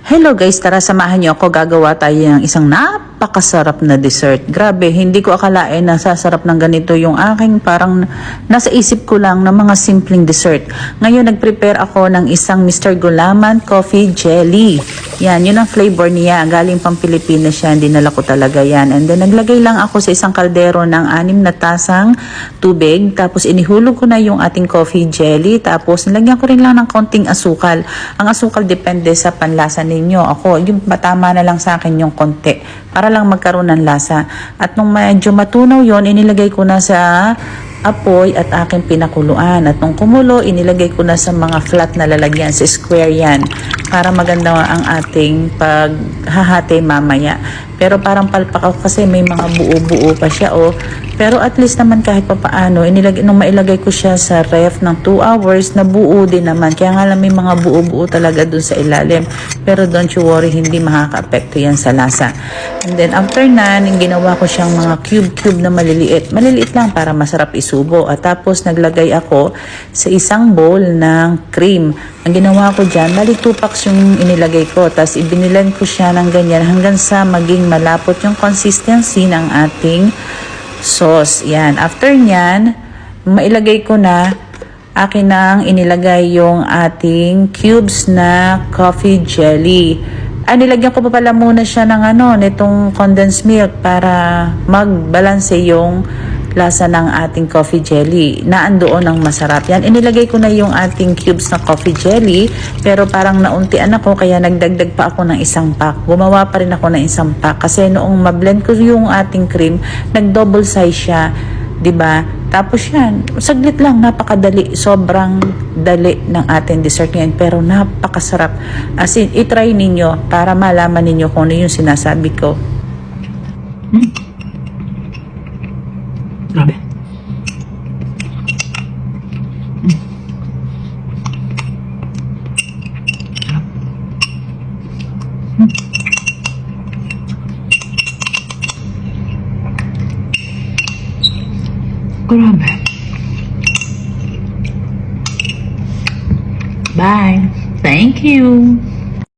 Hello guys, tara samahan niyo ako. Gagawa tayo ng isang napakasarap na dessert. Grabe, hindi ko akalain na sasarap ng ganito yung aking parang nasa isip ko lang ng mga simpleng dessert. Ngayon nag-prepare ako ng isang Mr. Gulaman Coffee Jelly. Yan, yun ang flavor niya. Galing pang Pilipinas yan, dinala ko talaga yan. And then naglagay lang ako sa isang kaldero ng 6 na tasang tubig. Tapos inihulog ko na yung ating coffee jelly. Tapos nilagyan ko rin lang ng konting asukal. Ang asukal depende sa panlasa ninyo. Ako, yung tama na lang sa akin yung konti para lang magkaroon ng lasa. At nung medyo matunaw yon, inilagay ko na sa apoy at aking pinakuluan. At nung kumulo, inilagay ko na sa mga flat na lalagyan, sa square yan, para maganda ang ating paghahati mamaya. Pero parang palpak ako kasi may mga buo-buo pa siya. Pero at least naman kahit papaano, nung mailagay ko siya sa ref ng 2 hours, nabuo din naman. Kaya nga lang may mga buo-buo talaga dun sa ilalim. Pero don't you worry, hindi makaka-apekto yan sa lasa. And then after na, ginawa ko siyang mga cube-cube na maliliit. Maliliit lang para masarap isubo. At tapos naglagay ako sa isang bowl ng cream. Ang ginawa ko dyan, bali 2 packs yung inilagay ko. Tapos ibinilan ko siya ng ganyan hanggang sa maging malapot yung consistency ng ating sauce. Yan. After nyan, mailagay ko na, akin nang inilagay yung ating cubes na coffee jelly. Nilagyan ko pa pala muna siya ng nitong condensed milk para magbalanse yung lasa ng ating coffee jelly na andoon ang masarap. Yan, inilagay ko na yung ating cubes na coffee jelly, pero parang nauntian ako kaya nagdagdag pa ako ng 1 pack. Gumawa pa rin ako ng 1 pack kasi noong mablend ko yung ating cream, nag-double size siya, 'di ba? Tapos yan, saglit lang, napakadali, sobrang dali ng ating dessert ngayon, pero napakasarap. As in, i-try ninyo para malaman ninyo kung ano yung sinasabi ko. Grabe. Sarap. Grabe. Bye. Thank you.